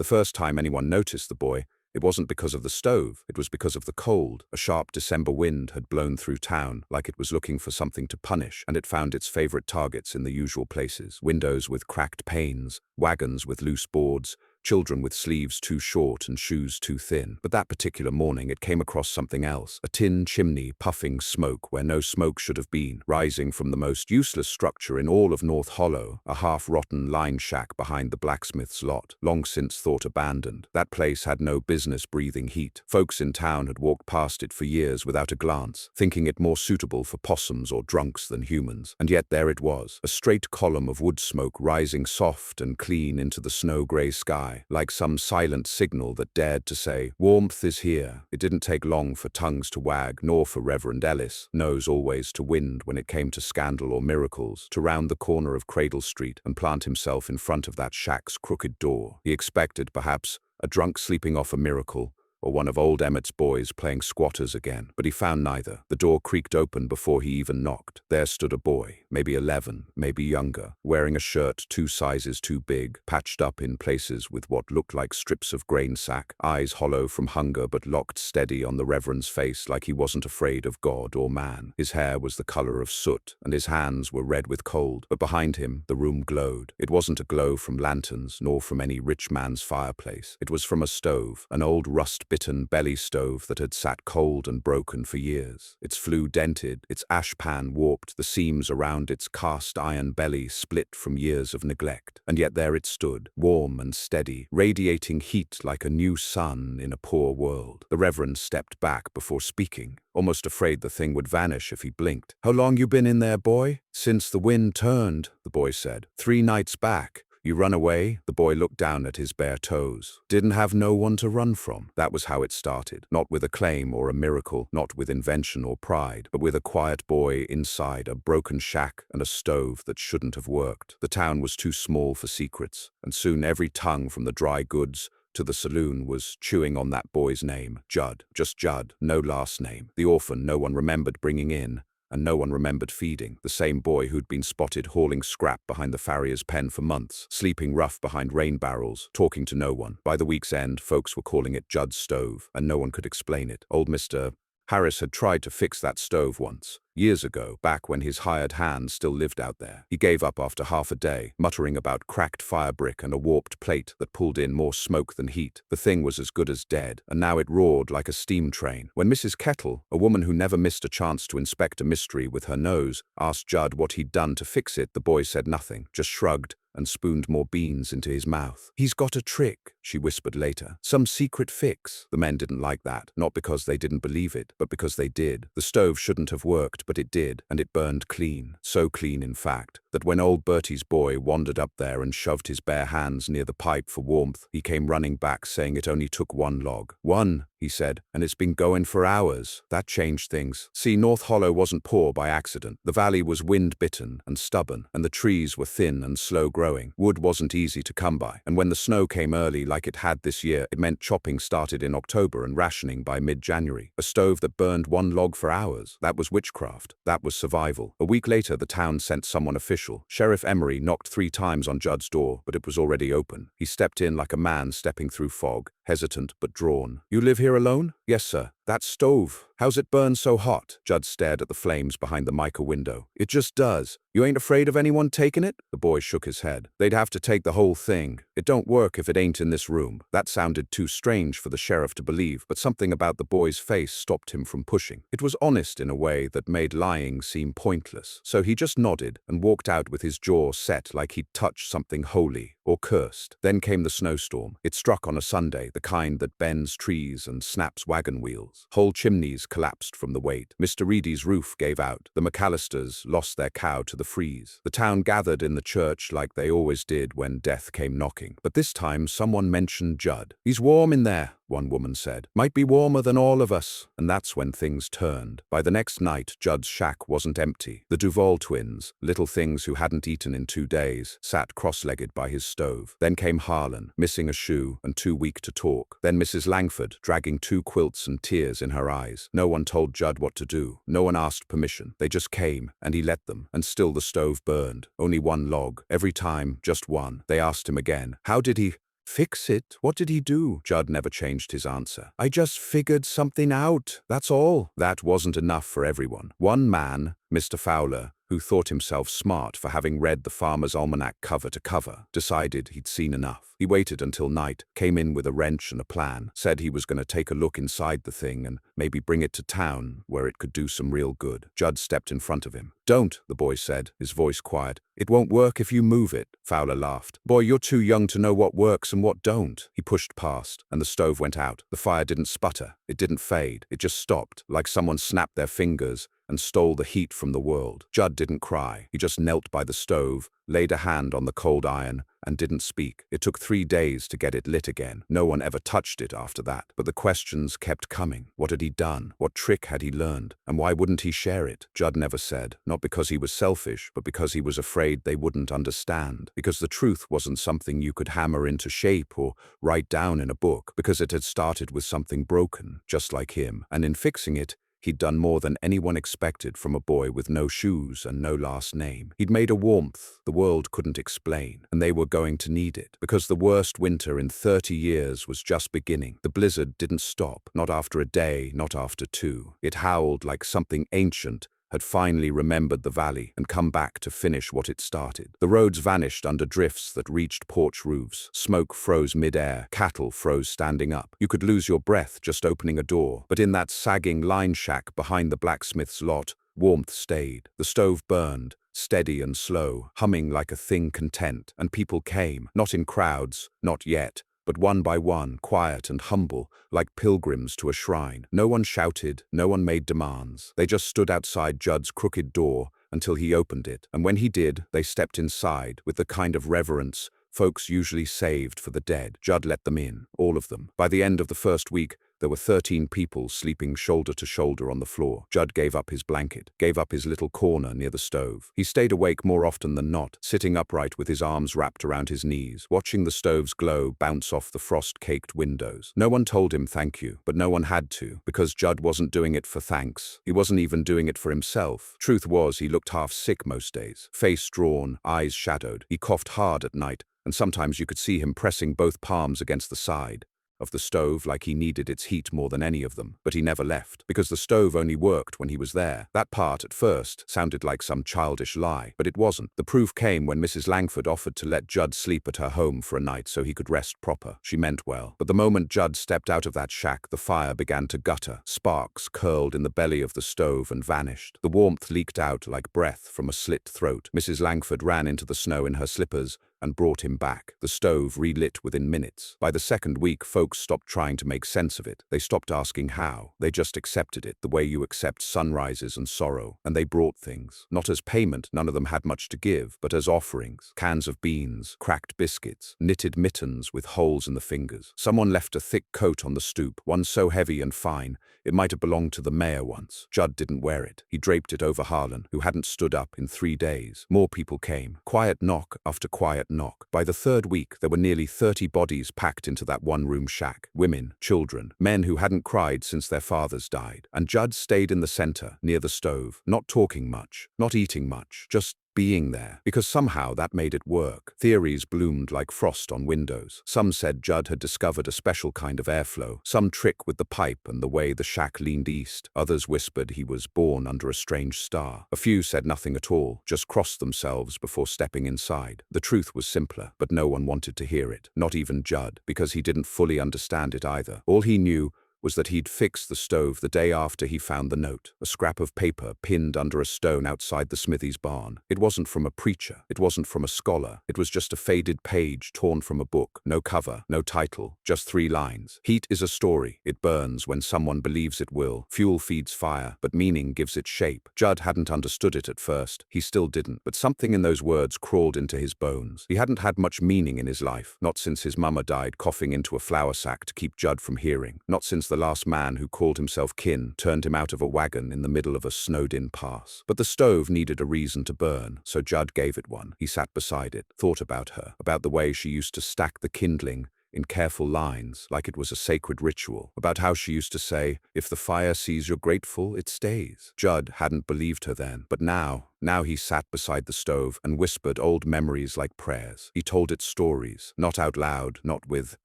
first time anyone noticed the boy, it wasn't because of the stove, it was because of the cold. A sharp December wind had blown through town, like it was looking for something to punish, and it found its favorite targets in the usual places. Windows with cracked panes, wagons with loose boards, children with sleeves too short and shoes too thin. But that particular morning it came across something else, a tin chimney puffing smoke where no smoke should have been, rising from the most useless structure in all of North Hollow, a half-rotten line shack behind the blacksmith's lot, long since thought abandoned. That place had no business breathing heat. Folks in town had walked past it for years without a glance, thinking it more suitable for possums or drunks than humans. And yet there it was, a straight column of wood smoke rising soft and clean into the snow-grey sky, like some silent signal that dared to say, warmth is here. It didn't take long for tongues to wag, nor for Reverend Ellis, nose always to wind when it came to scandal or miracles, to round the corner of Cradle Street and plant himself in front of that shack's crooked door. He expected, perhaps, a drunk sleeping off a miracle, or one of old Emmett's boys playing squatters again. But he found neither. The door creaked open before he even knocked. There stood a boy, maybe 11, maybe younger, wearing a shirt 2 sizes too big, patched up in places with what looked like strips of grain sack, eyes hollow from hunger but locked steady on the Reverend's face like he wasn't afraid of God or man. His hair was the color of soot, and his hands were red with cold, but behind him the room glowed. It wasn't a glow from lanterns, nor from any rich man's fireplace. It was from a stove, an old rust-bitten belly stove that had sat cold and broken for years. Its flue dented, its ash pan warped, the seams around its cast iron belly split from years of neglect. And yet there it stood, warm and steady, radiating heat like a new sun in a poor world. The Reverend stepped back before speaking, almost afraid the thing would vanish if he blinked. "How long you been in there, boy?" "Since the wind turned," the boy said. "3 nights back." "You run away?" The boy looked down at his bare toes. "Didn't have no one to run from." That was how it started. Not with a claim or a miracle, not with invention or pride, but with a quiet boy inside a broken shack and a stove that shouldn't have worked. The town was too small for secrets, and soon every tongue from the dry goods to the saloon was chewing on that boy's name. Judd. Just Judd. No last name. The orphan no one remembered bringing in, and no one remembered feeding. The same boy who'd been spotted hauling scrap behind the farrier's pen for months, sleeping rough behind rain barrels, talking to no one. By the week's end, folks were calling it Judd's stove, and no one could explain it. Old Mr. Harris had tried to fix that stove once, years ago, back when his hired hand still lived out there. He gave up after half a day, muttering about cracked fire brick and a warped plate that pulled in more smoke than heat. The thing was as good as dead, and now it roared like a steam train. When Mrs. Kettle, a woman who never missed a chance to inspect a mystery with her nose, asked Judd what he'd done to fix it, the boy said nothing, just shrugged and spooned more beans into his mouth. "He's got a trick," she whispered later. "Some secret fix." The men didn't like that, not because they didn't believe it, but because they did. The stove shouldn't have worked, but it did, and it burned clean. So clean, in fact, that when old Bertie's boy wandered up there and shoved his bare hands near the pipe for warmth, he came running back saying it only took 1 log. "1," he said, "and it's been going for hours." That changed things. See, North Hollow wasn't poor by accident. The valley was wind-bitten and stubborn, and the trees were thin and slow-growing. Wood wasn't easy to come by, and when the snow came early like it had this year, it meant chopping started in October and rationing by mid-January. A stove that burned 1 log for hours. That was witchcraft. That was survival. A week later, the town sent someone official. Sheriff Emery knocked 3 times on Judd's door, but it was already open. He stepped in like a man stepping through fog, hesitant but drawn. "You live here alone?" "Yes, sir." "That stove, how's it burn so hot?" Judd stared at the flames behind the mica window. "It just does. You ain't afraid of anyone taking it?" The boy shook his head. "They'd have to take the whole thing. It don't work if it ain't in this room." That sounded too strange for the sheriff to believe, but something about the boy's face stopped him from pushing. It was honest in a way that made lying seem pointless. So he just nodded and walked out with his jaw set like he'd touched something holy or cursed. Then came the snowstorm. It struck on a Sunday, the kind that bends trees and snaps wagon wheels. Whole chimneys collapsed from the weight. Mr. Reedy's roof gave out. The McAllisters lost their cow to the freeze. The town gathered in the church like they always did when death came knocking. But this time someone mentioned Judd. "He's warm in there," one woman said. "Might be warmer than all of us." And that's when things turned. By the next night, Judd's shack wasn't empty. The Duval twins, little things who hadn't eaten in 2 days, sat cross-legged by his stove. Then came Harlan, missing a shoe and too weak to talk. Then Mrs. Langford, dragging 2 quilts and tears in her eyes. No one told Judd what to do. No one asked permission. They just came, and he let them. And still the stove burned. Only 1 log. Every time, just one. They asked him again. How did he Fix it? What did he do? Judd never changed his answer. I just figured something out, that's all. That wasn't enough for everyone. One man, Mr. Fowler, who thought himself smart for having read the Farmer's Almanac cover to cover, decided he'd seen enough. He waited until night, came in with a wrench and a plan, said he was going to take a look inside the thing and maybe bring it to town where it could do some real good. Judd stepped in front of him. Don't, the boy said, his voice quiet. It won't work if you move it. Fowler laughed. Boy, you're too young to know what works and what don't. He pushed past, and the stove went out. The fire didn't sputter. It didn't fade. It just stopped, like someone snapped their fingers and stole the heat from the world. Judd didn't cry. He just knelt by the stove, laid a hand on the cold iron, and didn't speak. It took 3 days to get it lit again. No one ever touched it after that. But the questions kept coming. What had he done? What trick had he learned? And why wouldn't he share it? Judd never said. Not because he was selfish, but because he was afraid they wouldn't understand. Because the truth wasn't something you could hammer into shape or write down in a book. Because it had started with something broken, just like him. And in fixing it, he'd done more than anyone expected from a boy with no shoes and no last name. He'd made a warmth the world couldn't explain, and they were going to need it, because the worst winter in 30 years was just beginning. The blizzard didn't stop, not after a day, not after 2. It howled like something ancient had finally remembered the valley and come back to finish what it started. The roads vanished under drifts that reached porch roofs. Smoke froze mid-air. Cattle froze standing up. You could lose your breath just opening a door. But in that sagging line shack behind the blacksmith's lot, warmth stayed. The stove burned, steady and slow, humming like a thing content. And people came, not in crowds, not yet, but one by one, quiet and humble, like pilgrims to a shrine. No one shouted, no one made demands. They just stood outside Judd's crooked door until he opened it, and when he did, they stepped inside with the kind of reverence folks usually saved for the dead. Judd let them in, all of them. By the end of the first week, there were 13 people sleeping shoulder to shoulder on the floor. Judd gave up his blanket, gave up his little corner near the stove. He stayed awake more often than not, sitting upright with his arms wrapped around his knees, watching the stove's glow bounce off the frost-caked windows. No one told him thank you, but no one had to, because Judd wasn't doing it for thanks. He wasn't even doing it for himself. Truth was, he looked half sick most days, face drawn, eyes shadowed. He coughed hard at night, and sometimes you could see him pressing both palms against the side of the stove like he needed its heat more than any of them. But he never left, because the stove only worked when he was there. That part, at first, sounded like some childish lie, but it wasn't. The proof came when Mrs. Langford offered to let Judd sleep at her home for a night so he could rest proper. She meant well. But the moment Judd stepped out of that shack, the fire began to gutter. Sparks curled in the belly of the stove and vanished. The warmth leaked out like breath from a slit throat. Mrs. Langford ran into the snow in her slippers and brought him back. The stove relit within minutes. By the second week, folks stopped trying to make sense of it. They stopped asking how. They just accepted it, the way you accept sunrises and sorrow. And they brought things. Not as payment, none of them had much to give, but as offerings. Cans of beans, cracked biscuits, knitted mittens with holes in the fingers. Someone left a thick coat on the stoop, one so heavy and fine, it might have belonged to the mayor once. Judd didn't wear it. He draped it over Harlan, who hadn't stood up in 3 days. More people came. Quiet knock after quiet knock. By the third week, there were nearly 30 bodies packed into that one-room shack. Women, children, men who hadn't cried since their fathers died. And Judd stayed in the center, near the stove, not talking much, not eating much, just being there, because somehow that made it work. Theories bloomed like frost on windows. Some said Judd had discovered a special kind of airflow, some trick with the pipe and the way the shack leaned east. Others whispered he was born under a strange star. A few said nothing at all, just crossed themselves before stepping inside. The truth was simpler, but no one wanted to hear it, not even Judd, because he didn't fully understand it either. All he knew was that he'd fixed the stove the day after he found the note, a scrap of paper pinned under a stone outside the smithy's barn. It wasn't from a preacher, it wasn't from a scholar, it was just a faded page torn from a book, no cover, no title, just 3 lines. Heat is a story, it burns when someone believes it will. Fuel feeds fire, but meaning gives it shape. Judd hadn't understood it at first, he still didn't, but something in those words crawled into his bones. He hadn't had much meaning in his life, not since his mama died coughing into a flour sack to keep Judd from hearing, not since the last man who called himself kin turned him out of a wagon in the middle of a snowed-in pass. But the stove needed a reason to burn, so Judd gave it one. He sat beside it, thought about her, about the way she used to stack the kindling in careful lines, like it was a sacred ritual, about how she used to say, "If the fire sees you're grateful, it stays." Judd hadn't believed her then, but now Now he sat beside the stove and whispered old memories like prayers. He told it stories, not out loud, not with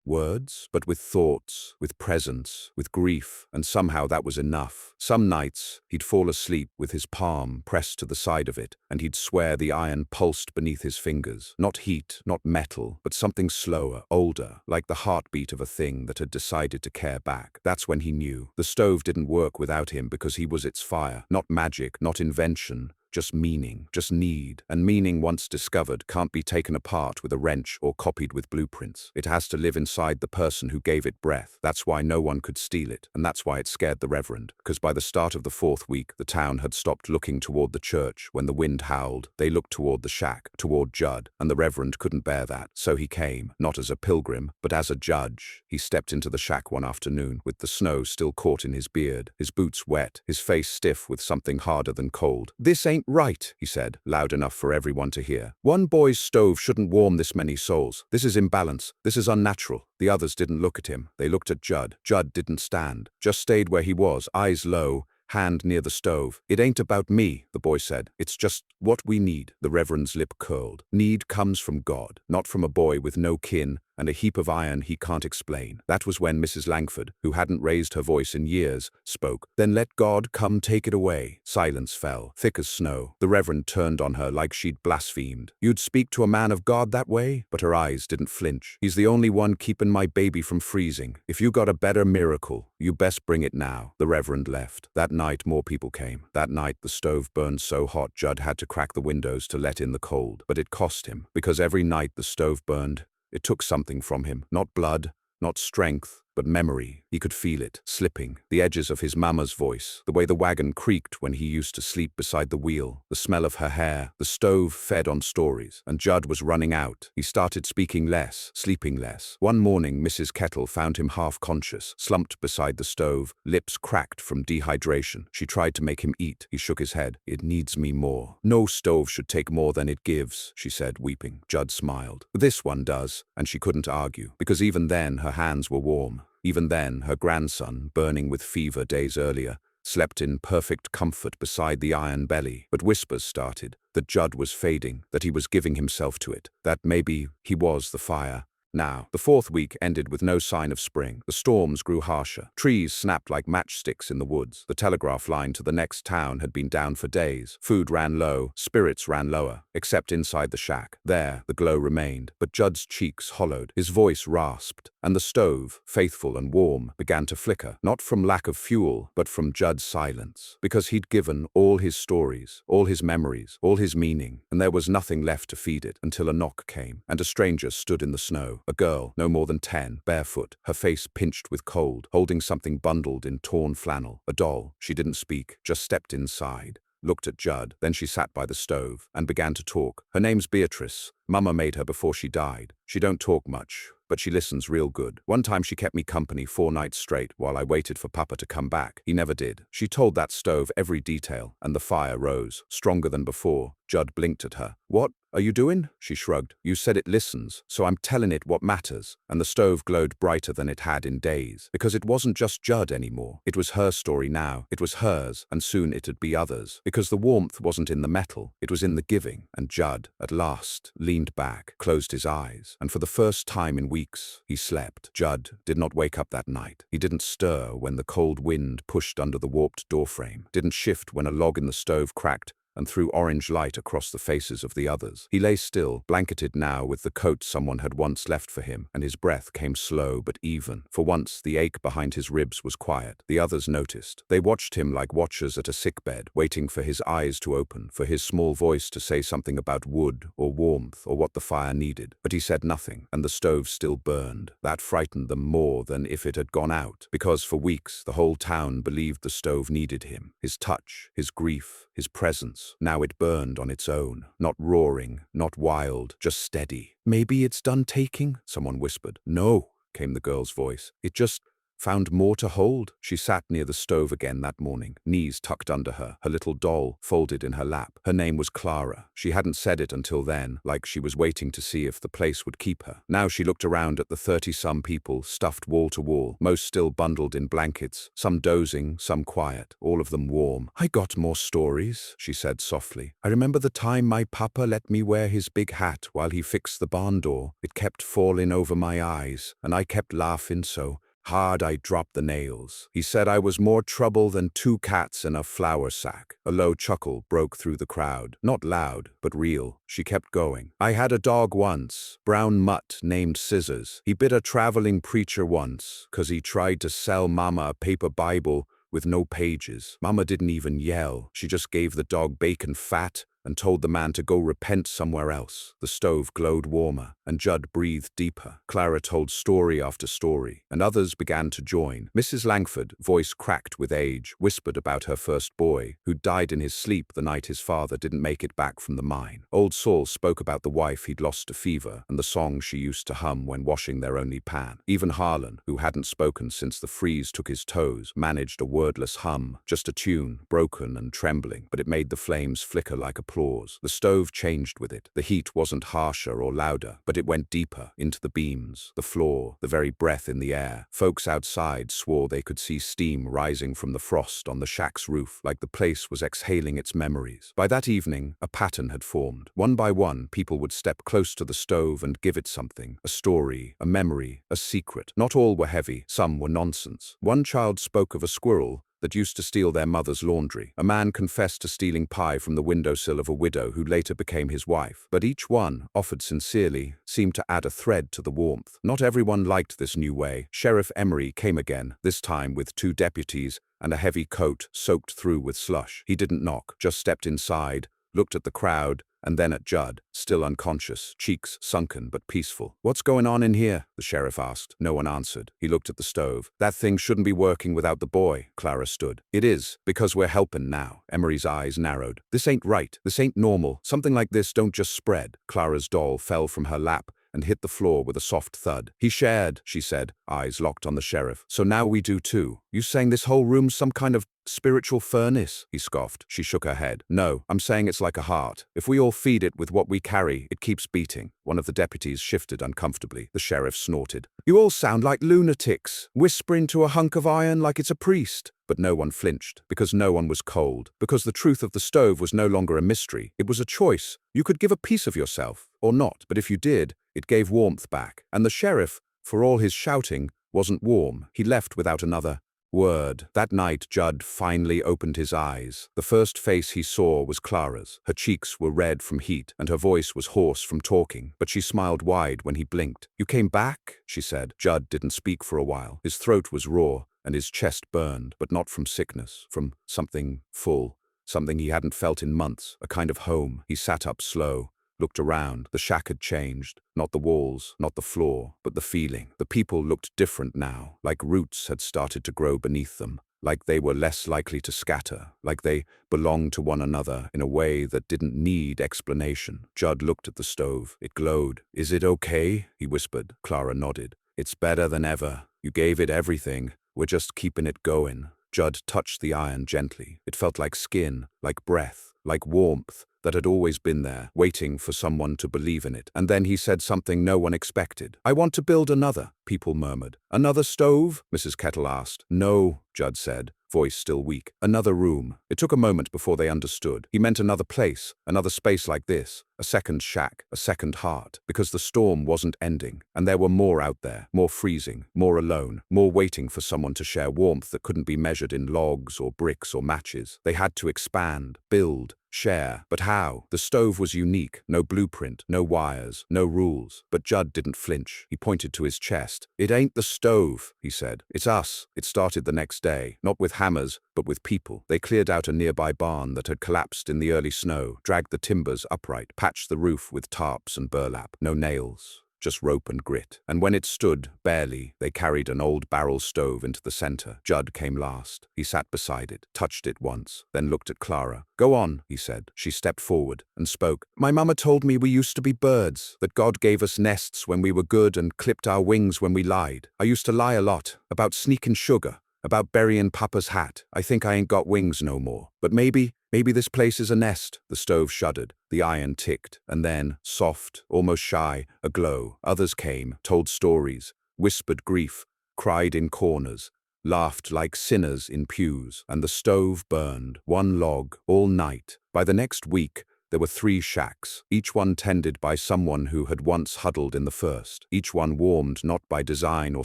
words, but with thoughts, with presence, with grief, and somehow that was enough. Some nights, he'd fall asleep with his palm pressed to the side of it, and he'd swear the iron pulsed beneath his fingers. Not heat, not metal, but something slower, older, like the heartbeat of a thing that had decided to care back. That's when he knew. The stove didn't work without him because he was its fire. Not magic, not invention, just meaning, just need. And meaning once discovered can't be taken apart with a wrench or copied with blueprints. It has to live inside the person who gave it breath. That's why no one could steal it, and that's why it scared the reverend. Because by the start of the 4th week, the town had stopped looking toward the church. When the wind howled, they looked toward the shack, toward Judd, and the reverend couldn't bear that. So he came, not as a pilgrim, but as a judge. He stepped into the shack one afternoon, with the snow still caught in his beard, his boots wet, his face stiff with something harder than cold. "This ain't right," he said, loud enough for everyone to hear. "One boy's stove shouldn't warm this many souls. This is imbalance. This is unnatural." The others didn't look at him. They looked at Judd. Judd didn't stand, just stayed where he was, eyes low, hand near the stove. "It ain't about me," the boy said. "It's just what we need." The reverend's lip curled. Need comes from God, not from a boy with no kin and a heap of iron he can't explain. That was when Mrs. Langford, who hadn't raised her voice in years, spoke. "Then let God come take it away." Silence fell, thick as snow. The reverend turned on her like she'd blasphemed. "You'd speak to a man of God that way?" But her eyes didn't flinch. "He's the only one keeping my baby from freezing. If you got a better miracle, you best bring it now." The reverend left. That night more people came. That night the stove burned so hot Judd had to crack the windows to let in the cold. But it cost him, because every night the stove burned, it took something from him. Not blood, not strength, but memory. He could feel it, slipping, the edges of his mama's voice, the way the wagon creaked when he used to sleep beside the wheel, the smell of her hair. The stove fed on stories, and Judd was running out. He started speaking less, sleeping less. One morning, Mrs. Kettle found him half-conscious, slumped beside the stove, lips cracked from dehydration. She tried to make him eat. He shook his head. "It needs me more." "No stove should take more than it gives," she said, weeping. Judd smiled. "This one does," and she couldn't argue, because even then her hands were warm. Even then, her grandson, burning with fever days earlier, slept in perfect comfort beside the iron belly. But whispers started, that Judd was fading, that he was giving himself to it, that maybe he was the fire. Now, the 4th week ended with no sign of spring. The storms grew harsher. Trees snapped like matchsticks in the woods. The telegraph line to the next town had been down for days. Food ran low, spirits ran lower, except inside the shack. There, the glow remained, but Judd's cheeks hollowed, his voice rasped, and the stove, faithful and warm, began to flicker, not from lack of fuel, but from Judd's silence. Because he'd given all his stories, all his memories, all his meaning, and there was nothing left to feed it until a knock came, and a stranger stood in the snow. A girl, no more than 10, barefoot, her face pinched with cold, holding something bundled in torn flannel. A doll. She didn't speak, just stepped inside, looked at Judd, then she sat by the stove and began to talk. "Her name's Beatrice. Mama made her before she died. She don't talk much, but she listens real good. One time she kept me company 4 nights straight while I waited for Papa to come back. He never did. She told that stove every detail, and the fire rose, stronger than before." Judd blinked at her. "What are you doing?" She shrugged. "You said it listens, so I'm telling it what matters." And the stove glowed brighter than it had in days. Because it wasn't just Judd anymore. It was her story now. It was hers, and soon it'd be others. Because the warmth wasn't in the metal, it was in the giving. And Judd, at last, leaned back, closed his eyes, and for the first time in weeks, he slept. Judd did not wake up that night. He didn't stir when the cold wind pushed under the warped doorframe, didn't shift when a log in the stove cracked and threw orange light across the faces of the others. He lay still, blanketed now with the coat someone had once left for him, and his breath came slow but even. For once, the ache behind his ribs was quiet. The others noticed. They watched him like watchers at a sickbed, waiting for his eyes to open, for his small voice to say something about wood or warmth or what the fire needed. But he said nothing, and the stove still burned. That frightened them more than if it had gone out, because for weeks the whole town believed the stove needed him. His touch, his grief, his presence. Now it burned on its own, not roaring, not wild, just steady. "Maybe it's done taking," someone whispered. "No," came the girl's voice. "It just Found more to hold? She sat near the stove again that morning, knees tucked under her, her little doll folded in her lap. Her name was Clara. She hadn't said it until then, like she was waiting to see if the place would keep her. Now she looked around at the 30-some people, stuffed wall to wall, most still bundled in blankets, some dozing, some quiet, all of them warm. "I got more stories," she said softly. "I remember the time my papa let me wear his big hat while he fixed the barn door. It kept falling over my eyes, and I kept laughing so hard I dropped the nails. He said I was more trouble than 2 cats in a flour sack." A low chuckle broke through the crowd. Not loud, but real. She kept going. "I had a dog once, brown mutt named Scissors. He bit a traveling preacher once, 'cause he tried to sell Mama a paper Bible with no pages. Mama didn't even yell. She just gave the dog bacon fat and told the man to go repent somewhere else." The stove glowed warmer, and Judd breathed deeper. Clara told story after story, and others began to join. Mrs. Langford, voice cracked with age, whispered about her first boy, who died in his sleep the night his father didn't make it back from the mine. Old Saul spoke about the wife he'd lost to fever, and the song she used to hum when washing their only pan. Even Harlan, who hadn't spoken since the freeze took his toes, managed a wordless hum, just a tune, broken and trembling, but it made the flames flicker like applause. The stove changed with it. The heat wasn't harsher or louder, but it went deeper, into the beams, the floor, the very breath in the air. Folks outside swore they could see steam rising from the frost on the shack's roof, like the place was exhaling its memories. By that evening, a pattern had formed. One by one, people would step close to the stove and give it something, a story, a memory, a secret. Not all were heavy, some were nonsense. One child spoke of a squirrel that used to steal their mother's laundry. A man confessed to stealing pie from the windowsill of a widow who later became his wife. But each one, offered sincerely, seemed to add a thread to the warmth. Not everyone liked this new way. Sheriff Emery came again, this time with 2 deputies and a heavy coat soaked through with slush. He didn't knock, just stepped inside, looked at the crowd, and then at Judd, still unconscious, cheeks sunken but peaceful. "What's going on in here?" the sheriff asked. No one answered. He looked at the stove. "That thing shouldn't be working without the boy." Clara stood. "It is, because we're helping now." Emery's eyes narrowed. "This ain't right. This ain't normal. Something like this don't just spread." Clara's doll fell from her lap and hit the floor with a soft thud. "He shared," she said, eyes locked on the sheriff. "So now we do too. You saying this whole room's some kind of spiritual furnace?" He scoffed. She shook her head. "No, I'm saying it's like a heart. If we all feed it with what we carry, it keeps beating." One of the deputies shifted uncomfortably. The sheriff snorted. "You all sound like lunatics, whispering to a hunk of iron like it's a priest." But no one flinched, because no one was cold, because the truth of the stove was no longer a mystery. It was a choice. You could give a piece of yourself, or not, but if you did, it gave warmth back. And the sheriff, for all his shouting, wasn't warm. He left without another word. That night, Judd finally opened his eyes. The first face he saw was Clara's. Her cheeks were red from heat, and her voice was hoarse from talking, but she smiled wide when he blinked. "You came back?" she said. Judd didn't speak for a while. His throat was raw, and his chest burned, but not from sickness, from something full, something he hadn't felt in months, a kind of home. He sat up slow, looked around. The shack had changed. Not the walls, not the floor, but the feeling. The people looked different now, like roots had started to grow beneath them, like they were less likely to scatter, like they belonged to one another in a way that didn't need explanation. Judd looked at the stove. It glowed. "Is it okay?" he whispered. Clara nodded. "It's better than ever. You gave it everything. We're just keeping it going." Judd touched the iron gently. It felt like skin, like breath, like warmth that had always been there, waiting for someone to believe in it. And then he said something no one expected. "I want to build another," people murmured. "Another stove?" Mrs. Kettle asked. "No," Judd said, voice still weak. "Another room." It took a moment before they understood. He meant another place, another space like this, a second shack, a second heart, because the storm wasn't ending, and there were more out there, more freezing, more alone, more waiting for someone to share warmth that couldn't be measured in logs or bricks or matches. They had to expand, build, share. But how? The stove was unique. No blueprint, no wires, no rules. But Judd didn't flinch. He pointed to his chest. "It ain't the stove," he said. "It's us." It started the next day, not with hammers, but with people. They cleared out a nearby barn that had collapsed in the early snow, dragged the timbers upright, patched the roof with tarps and burlap. No nails. just rope and grit. And when it stood, barely, they carried an old barrel stove into the center. Judd came last. He sat beside it, touched it once, then looked at Clara. "Go on," he said. She stepped forward and spoke. "My mama told me we used to be birds, that God gave us nests when we were good and clipped our wings when we lied. I used to lie a lot, about sneaking sugar, about burying Papa's hat. I think I ain't got wings no more. But maybe this place is a nest." The stove shuddered, the iron ticked, and then, soft, almost shy, aglow, others came, told stories, whispered grief, cried in corners, laughed like sinners in pews, and the stove burned, one log, all night. By the next week, there were 3 shacks, each one tended by someone who had once huddled in the first, each one warmed not by design or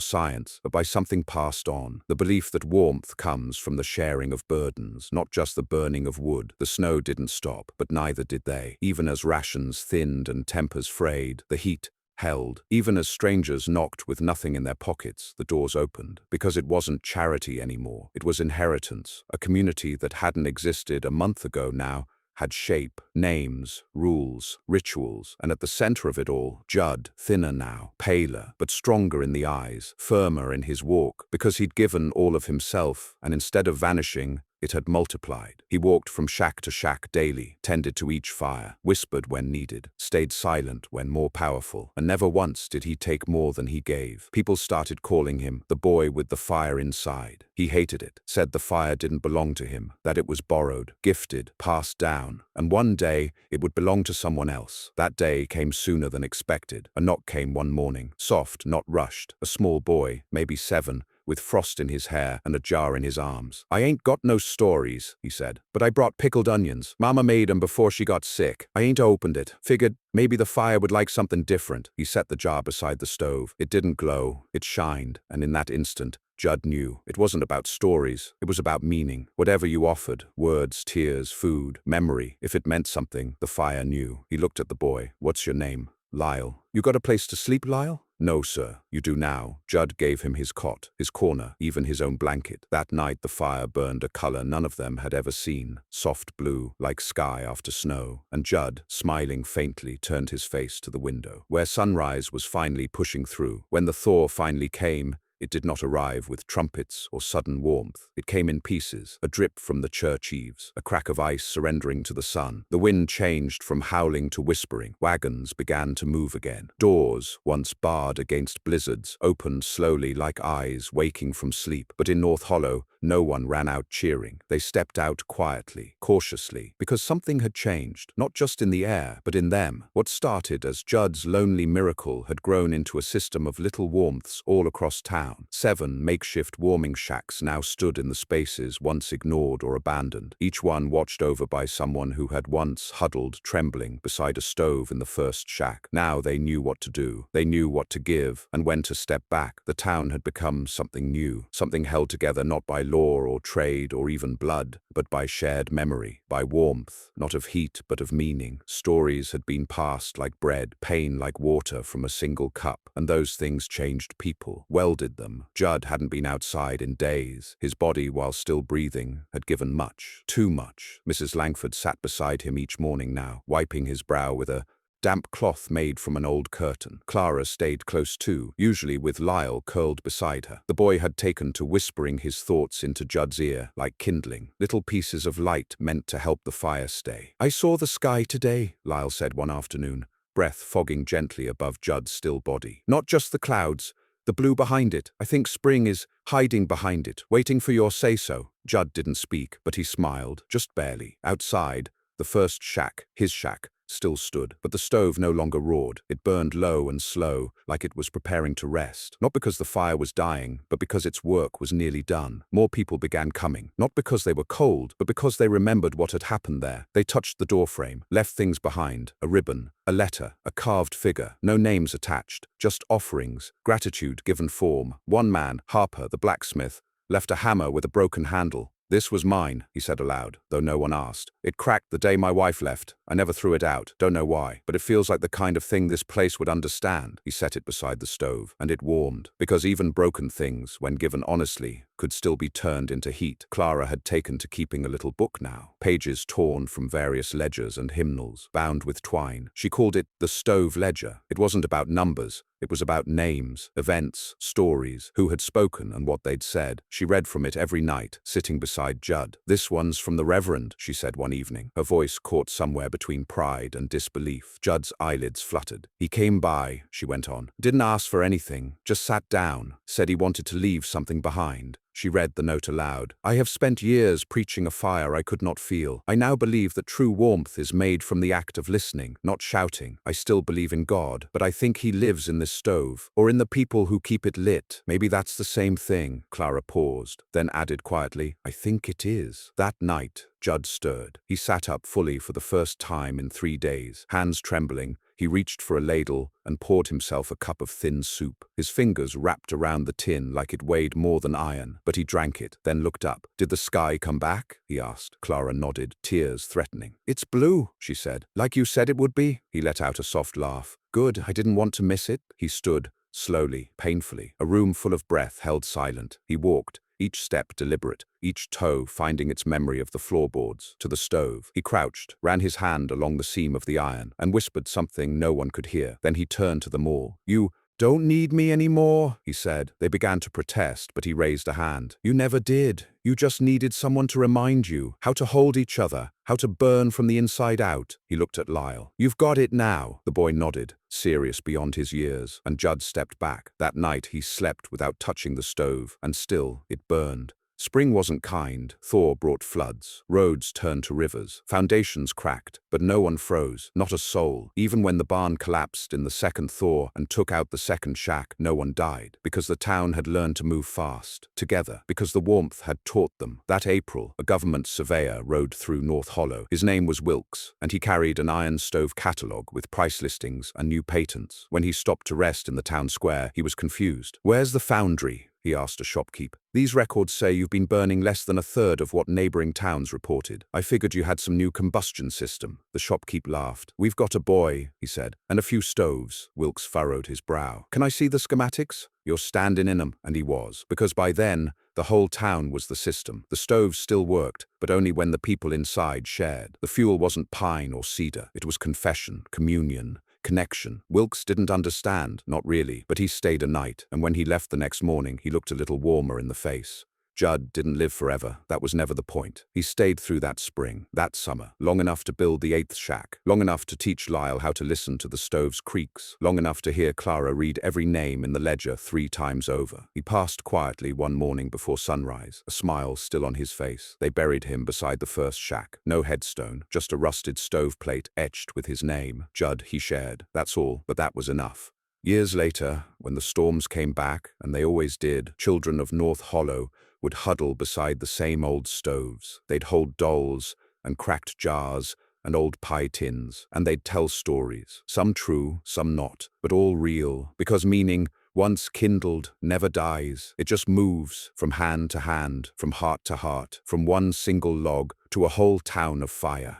science, but by something passed on, the belief that warmth comes from the sharing of burdens, not just the burning of wood. The snow didn't stop, but neither did they. Even as rations thinned and tempers frayed, the heat held. Even as strangers knocked with nothing in their pockets, the doors opened. Because it wasn't charity anymore, it was inheritance. A community that hadn't existed a month ago now had shape, names, rules, rituals, and at the center of it all, Judd, thinner now, paler, but stronger in the eyes, firmer in his walk, because he'd given all of himself, and instead of vanishing, it had multiplied. He walked from shack to shack daily, tended to each fire, whispered when needed, stayed silent when more powerful, and never once did he take more than he gave. People started calling him the boy with the fire inside. He hated it, said the fire didn't belong to him, that it was borrowed, gifted, passed down, and one day it would belong to someone else. That day came sooner than expected. A knock came one morning, soft, not rushed. A small boy, maybe 7, with frost in his hair and a jar in his arms. "I ain't got no stories," he said, "but I brought pickled onions. Mama made 'em before she got sick. I ain't opened it. Figured maybe the fire would like something different." He set the jar beside the stove. It didn't glow, it shined, and in that instant, Judd knew. It wasn't about stories, it was about meaning. Whatever you offered, words, tears, food, memory, if it meant something, the fire knew. He looked at the boy. "What's your name?" "Lyle." "You got a place to sleep, Lyle?" "No, sir. You do now." Judd gave him his cot, his corner, even his own blanket. That night the fire burned a color none of them had ever seen, soft blue, like sky after snow, and Judd, smiling faintly, turned his face to the window, where sunrise was finally pushing through. When the thaw finally came, it did not arrive with trumpets or sudden warmth. It came in pieces, a drip from the church eaves, a crack of ice surrendering to the sun. The wind changed from howling to whispering. Wagons began to move again. Doors, once barred against blizzards, opened slowly like eyes waking from sleep. But in North Hollow, no one ran out cheering. They stepped out quietly, cautiously, because something had changed, not just in the air, but in them. What started as Judd's lonely miracle had grown into a system of little warmths all across town. 7 makeshift warming shacks now stood in the spaces once ignored or abandoned, each one watched over by someone who had once huddled, trembling, beside a stove in the first shack. Now they knew what to do. They knew what to give and when to step back. The town had become something new, something held together not by law or trade or even blood, but by shared memory, by warmth, not of heat but of meaning. Stories had been passed like bread, pain like water from a single cup, and those things changed people, welded them. Judd hadn't been outside in days. His body, while still breathing, had given much, too much. Mrs. Langford sat beside him each morning now, wiping his brow with a damp cloth made from an old curtain. Clara stayed close too, usually with Lyle curled beside her. The boy had taken to whispering his thoughts into Judd's ear, like kindling, little pieces of light meant to help the fire stay. "I saw the sky today," Lyle said one afternoon, breath fogging gently above Judd's still body. "Not just the clouds, the blue behind it. I think spring is hiding behind it, waiting for your say-so." Judd didn't speak, but he smiled, just barely. Outside, the first shack, his shack, still stood, but the stove no longer roared. It burned low and slow, like it was preparing to rest. Not because the fire was dying, but because its work was nearly done. More people began coming, not because they were cold, but because they remembered what had happened there. They touched the doorframe, left things behind, a ribbon, a letter, a carved figure, no names attached, just offerings, gratitude given form. One man, Harper, the blacksmith, left a hammer with a broken handle. "This was mine," he said aloud, though no one asked. "It cracked the day my wife left. I never threw it out. Don't know why. But it feels like the kind of thing this place would understand." He set it beside the stove, and it warmed. Because even broken things, when given honestly, could still be turned into heat. Clara had taken to keeping a little book now, pages torn from various ledgers and hymnals, bound with twine. She called it the stove ledger. It wasn't about numbers. It was about names, events, stories, who had spoken and what they'd said. She read from it every night, sitting beside Judd. "This one's from the reverend," she said one evening, her voice caught somewhere between pride and disbelief. Judd's eyelids fluttered. "He came by," she went on. "Didn't ask for anything, just sat down, said he wanted to leave something behind." She read the note aloud. "I have spent years preaching a fire I could not feel. I now believe that true warmth is made from the act of listening, not shouting. I still believe in God, but I think he lives in this stove, or in the people who keep it lit. Maybe that's the same thing." Clara paused, then added quietly, "I think it is." That night, Judd stirred. He sat up fully for the first time in 3 days. Hands trembling, he reached for a ladle and poured himself a cup of thin soup. His fingers wrapped around the tin like it weighed more than iron, but he drank it, then looked up. "Did the sky come back?" he asked. Clara nodded, tears threatening. "It's blue," she said. "Like you said it would be." He let out a soft laugh. "Good, I didn't want to miss it." He stood, slowly, painfully. A room full of breath held silent. He walked, each step deliberate, each toe finding its memory of the floorboards, to the stove. He crouched, ran his hand along the seam of the iron, and whispered something no one could hear. Then he turned to them all. "You don't need me anymore," he said. They began to protest, but he raised a hand. "You never did. You just needed someone to remind you how to hold each other, how to burn from the inside out." He looked at Lyle. "You've got it now." The boy nodded, serious beyond his years, and Judd stepped back. That night he slept without touching the stove, and still it burned. Spring wasn't kind. Thaw brought floods. Roads turned to rivers. Foundations cracked, but no one froze. Not a soul. Even when the barn collapsed in the second thaw and took out the second shack, no one died. Because the town had learned to move fast, together. Because the warmth had taught them. That April, a government surveyor rode through North Hollow. His name was Wilkes, and he carried an iron stove catalogue with price listings and new patents. When he stopped to rest in the town square, he was confused. "Where's the foundry?" he asked a shopkeep. "These records say you've been burning less than a third of what neighboring towns reported. I figured you had some new combustion system." The shopkeep laughed. "We've got a boy," he said, "and a few stoves." Wilkes furrowed his brow. "Can I see the schematics?" "You're standing in 'em," and he was, because by then, the whole town was the system. The stoves still worked, but only when the people inside shared. The fuel wasn't pine or cedar. It was confession, communion, connection. Wilkes didn't understand, not really, but he stayed a night, and when he left the next morning, he looked a little warmer in the face. Judd didn't live forever. That was never the point. He stayed through that spring, that summer, long enough to build the 8th shack, long enough to teach Lyle how to listen to the stove's creaks, long enough to hear Clara read every name in the ledger 3 times over. He passed quietly one morning before sunrise, a smile still on his face. They buried him beside the first shack. No headstone, just a rusted stove plate etched with his name. Judd, he shared. That's all, but that was enough. Years later, when the storms came back, and they always did, children of North Hollow would huddle beside the same old stoves. They'd hold dolls and cracked jars and old pie tins, and they'd tell stories, some true, some not, but all real, because meaning, once kindled, never dies. It just moves from hand to hand, from heart to heart, from one single log to a whole town of fire.